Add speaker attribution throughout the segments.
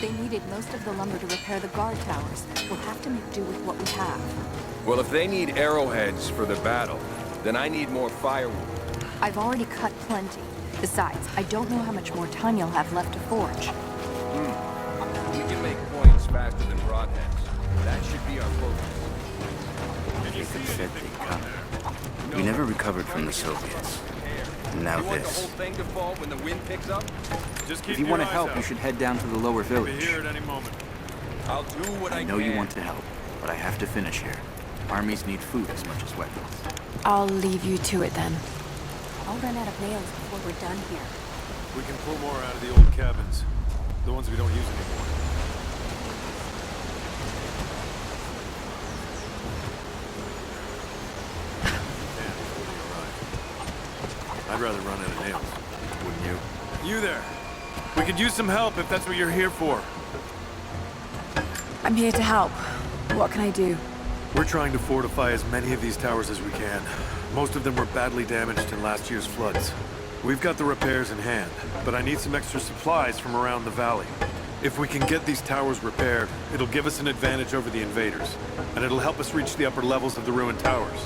Speaker 1: They needed most of the lumber to repair the guard towers. We'll have to make do with what we have.
Speaker 2: Well, if they need arrowheads for the battle, then I need more firewood.
Speaker 1: I've already cut plenty. Besides, I don't know how much more time you'll have left to forge.
Speaker 2: We can make points faster than broadheads. That should be our focus.
Speaker 3: They could said they'd come. We never recovered from the Soviets. And now
Speaker 2: You want the
Speaker 3: this.
Speaker 2: whole thing to fall when the wind picks up?
Speaker 4: Just keep
Speaker 3: If you
Speaker 4: your
Speaker 3: want to
Speaker 4: eyes
Speaker 3: help,
Speaker 4: out.
Speaker 3: you should head down to the lower
Speaker 4: We'll be
Speaker 3: village.
Speaker 4: here at any moment.
Speaker 2: I'll do what I
Speaker 3: I
Speaker 2: can.
Speaker 3: know you want to help, but I have to finish here. Armies need food as much as weapons.
Speaker 5: I'll leave you to it then.
Speaker 1: I'll run out of nails before we're done here.
Speaker 4: We can pull more out of the old cabins. The ones we don't use anymore. Man, before they arrive. I'd rather run out of nails. Wouldn't you? You there! We could use some help if that's what you're here for.
Speaker 5: I'm here to help. What can I do?
Speaker 4: We're trying to fortify as many of these towers as we can. Most of them were badly damaged in last year's floods. We've got the repairs in hand, but I need some extra supplies from around the valley. If we can get these towers repaired, it'll give us an advantage over the invaders, and it'll help us reach the upper levels of the ruined towers.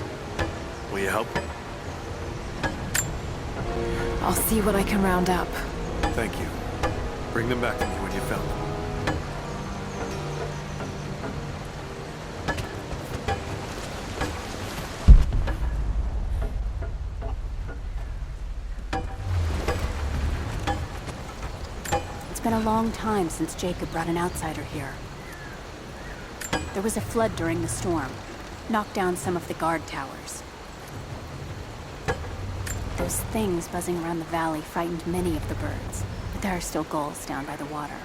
Speaker 4: Will you help?
Speaker 5: I'll see what I can round up.
Speaker 4: Thank you. Bring them back to me when you found them.
Speaker 1: It's been a long time since Jacob brought an outsider here. There was a flood during the storm. Knocked down some of the guard towers. Those things buzzing around the valley frightened many of the birds, but there are still gulls down by the water.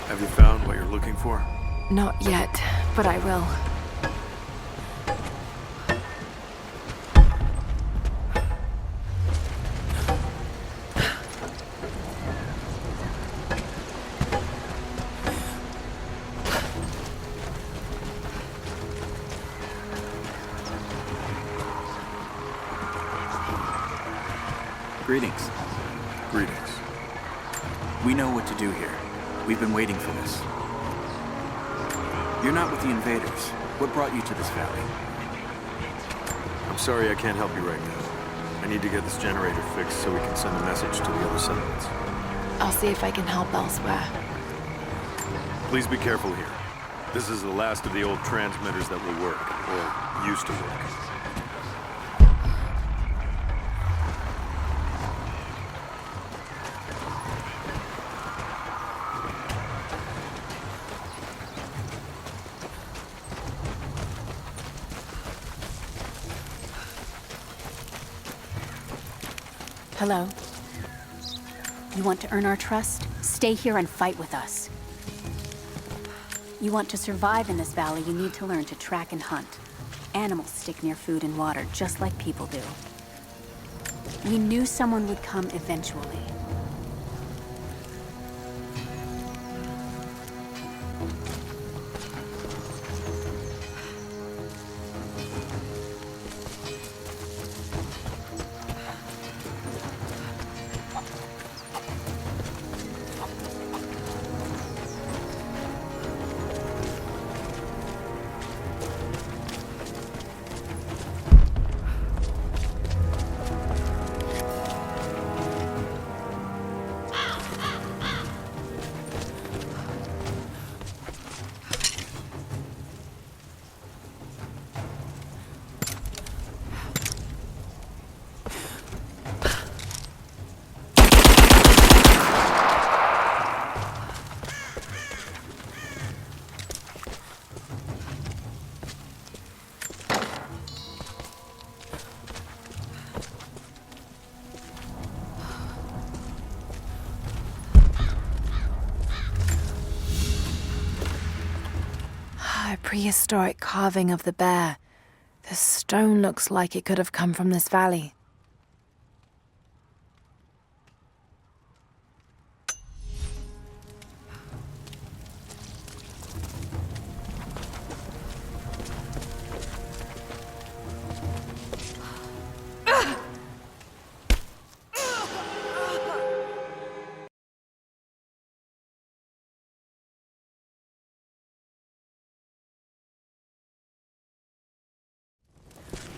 Speaker 4: Have you found what you're looking for?
Speaker 5: Not yet, but I will.
Speaker 3: Greetings.
Speaker 4: Greetings.
Speaker 3: We know what to do here. We've been waiting for this. You're not with the invaders. What brought you to this valley?
Speaker 4: I'm sorry I can't help you right now. I need to get this generator fixed so we can send a message to the other settlements.
Speaker 5: I'll see if I can help elsewhere.
Speaker 4: Please be careful here. This is the last of the old transmitters that will work, or used to work.
Speaker 1: Hello? You want to earn our trust? Stay here and fight with us. You want to survive in this valley, you need to learn to track and hunt. Animals stick near food and water, just like people do. We knew someone would come eventually.
Speaker 5: A prehistoric carving of the bear. The stone looks like it could have come from this valley.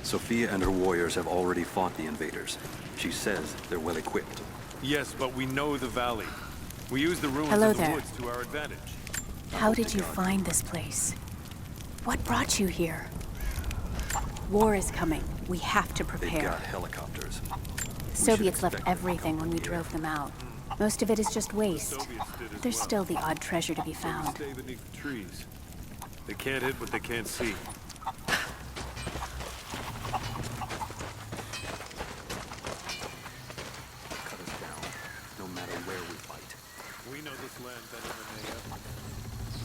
Speaker 6: Sophia and her warriors have already fought the invaders. She says they're well equipped.
Speaker 4: Yes, but we know the valley. We use the ruins
Speaker 1: Hello
Speaker 4: of the
Speaker 1: there.
Speaker 4: woods to our advantage.
Speaker 1: How did you find this place? What brought you here? War is coming. We have to
Speaker 6: They've
Speaker 1: prepare.
Speaker 6: got helicopters.
Speaker 1: Soviets left
Speaker 6: expect them to
Speaker 1: everything
Speaker 6: come
Speaker 1: when we
Speaker 6: from here.
Speaker 1: drove them out. Most of it is just waste.
Speaker 4: Soviets did as
Speaker 1: There's
Speaker 4: well.
Speaker 1: still the odd treasure to be
Speaker 4: So we
Speaker 1: found.
Speaker 4: stay beneath the trees. They can't hit what they can't see.
Speaker 6: Cut us down, no matter where we fight.
Speaker 4: We know this land better than they ever.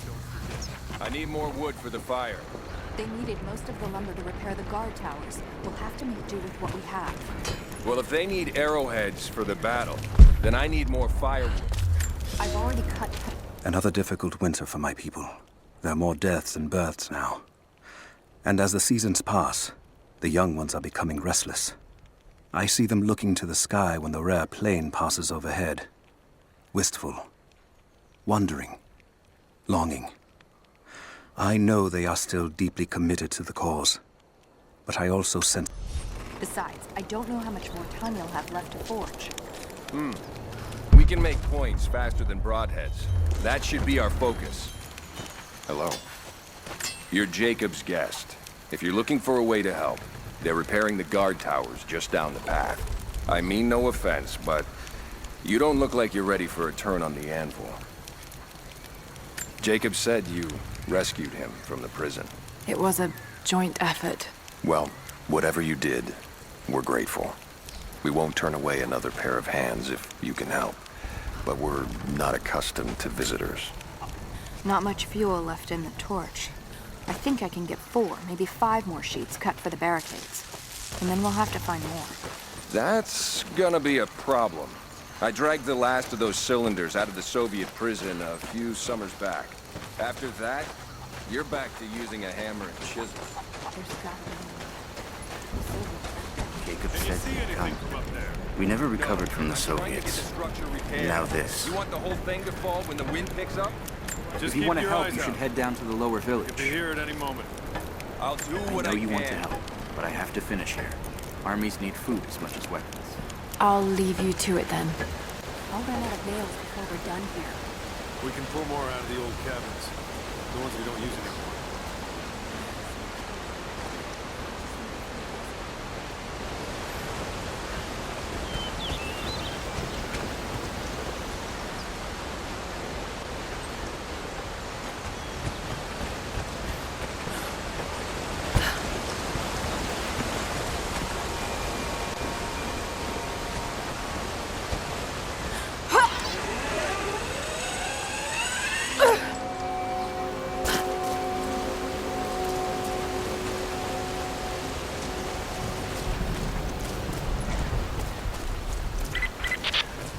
Speaker 4: Don't forget.
Speaker 2: I need more wood for the fire.
Speaker 7: They needed most of the lumber to repair the guard towers. We'll have to make do with what we have.
Speaker 2: Well, if they need arrowheads for the battle, then I need more firewood.
Speaker 7: I've already cut...
Speaker 3: Another difficult winter for my people. There are more deaths than births now. And as the seasons pass, the young ones are becoming restless. I see them looking to the sky when the rare plane passes overhead. Wistful. Wondering. Longing. I know they are still deeply committed to the cause. But I also sense...
Speaker 7: Besides, I don't know how much more time you'll have left to forge.
Speaker 2: We can make points faster than broadheads. That should be our focus. Hello. You're Jacob's guest. If you're looking for a way to help, they're repairing the guard towers just down the path. I mean no offense, but you don't look like you're ready for a turn on the anvil. Jacob said you rescued him from the prison.
Speaker 5: It was a joint effort.
Speaker 2: Well, whatever you did, we're grateful. We won't turn away another pair of hands if you can help. But we're not accustomed to visitors.
Speaker 7: Not much fuel left in the torch. I think I can get 4, maybe 5 more sheets cut for the barricades. And then we'll have to find more.
Speaker 2: That's gonna be a problem. I dragged the last of those cylinders out of the Soviet prison a few summers back. After that, you're back to using a hammer and chisel.
Speaker 7: There's got to be
Speaker 3: Jacob
Speaker 4: Can you
Speaker 3: said
Speaker 4: see
Speaker 3: he'd
Speaker 4: anything
Speaker 3: come.
Speaker 4: from up there?
Speaker 3: We never recovered from the
Speaker 2: Trying to get the
Speaker 3: Soviets.
Speaker 2: structure repaired.
Speaker 3: Now this.
Speaker 2: You want the whole thing to fall when the wind picks up?
Speaker 4: Just
Speaker 6: If you
Speaker 4: keep
Speaker 6: want to
Speaker 4: your
Speaker 6: help,
Speaker 4: eyes
Speaker 6: you should
Speaker 4: out.
Speaker 6: head down to the lower village.
Speaker 4: Could be here at any moment.
Speaker 2: I'll do
Speaker 3: I
Speaker 2: what
Speaker 3: know
Speaker 2: I
Speaker 3: you
Speaker 2: can.
Speaker 3: want to help, but I have to finish here. Armies need food as much as weapons.
Speaker 5: I'll leave you to it then.
Speaker 1: I'll run out of nails before we're done here.
Speaker 4: We can pull more out of the old cabins. The ones we don't use anymore.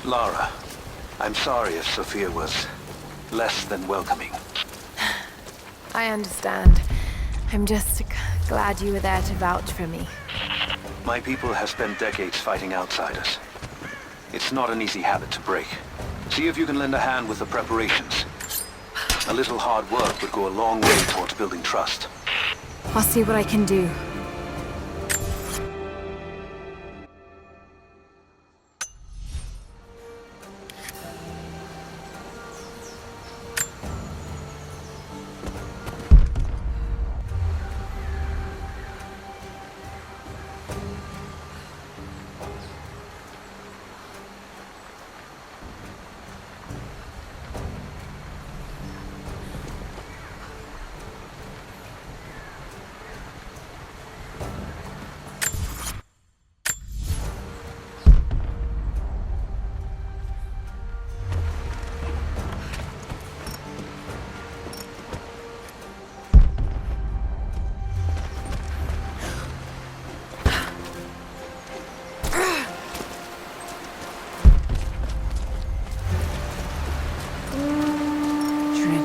Speaker 8: Lara, I'm sorry if Sophia was less than welcoming.
Speaker 5: I understand. I'm just glad you were there to vouch for me.
Speaker 8: My people have spent decades fighting outsiders. It's not an easy habit to break. See if you can lend a hand with the preparations. A little hard work would go a long way towards building trust.
Speaker 5: I'll see what I can do.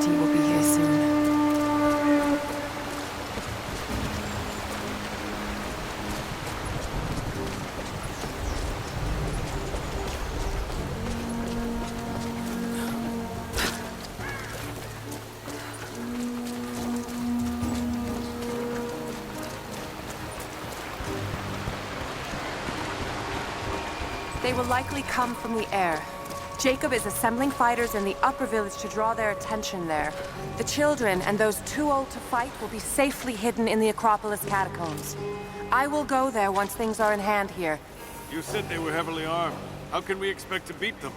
Speaker 5: She will be here soon.
Speaker 9: They will likely come from the air. Jacob is assembling fighters in the upper village to draw their attention there. The children and those too old to fight will be safely hidden in the Acropolis catacombs. I will go there once things are in hand here.
Speaker 4: You said they were heavily armed. How can we expect to beat them?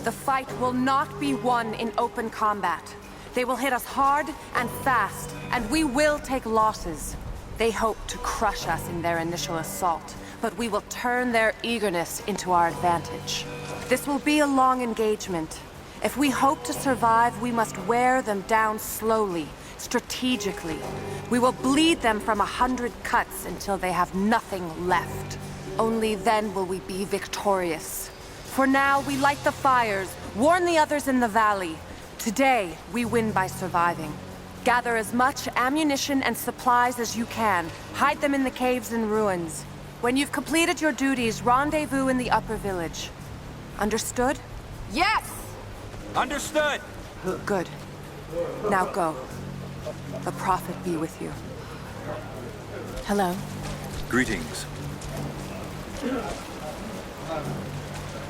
Speaker 9: The fight will not be won in open combat. They will hit us hard and fast, and we will take losses. They hope to crush us in their initial assault, but we will turn their eagerness into our advantage. This will be a long engagement. If we hope to survive, we must wear them down slowly, strategically. We will bleed them from 100 cuts until they have nothing left. Only then will we be victorious. For now, we light the fires, warn the others in the valley. Today, we win by surviving. Gather as much ammunition and supplies as you can. Hide them in the caves and ruins. When you've completed your duties, rendezvous in the upper village. Understood?
Speaker 5: Yes!
Speaker 6: Understood!
Speaker 9: Good. Now go. The Prophet be with you.
Speaker 1: Hello.
Speaker 6: Greetings.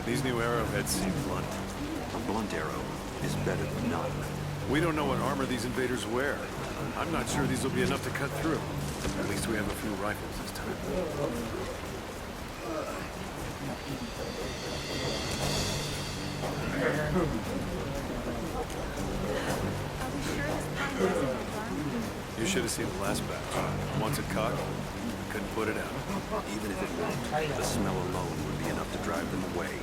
Speaker 4: These new arrowheads seem blunt.
Speaker 6: A blunt arrow is better than none.
Speaker 4: We don't know what armor these invaders wear. I'm not sure these will be enough to cut through. At least we have a few rifles this time. You should have seen the last batch. Once it caught, we couldn't put it out.
Speaker 6: Even if it won't, the smell alone would be enough to drive them away.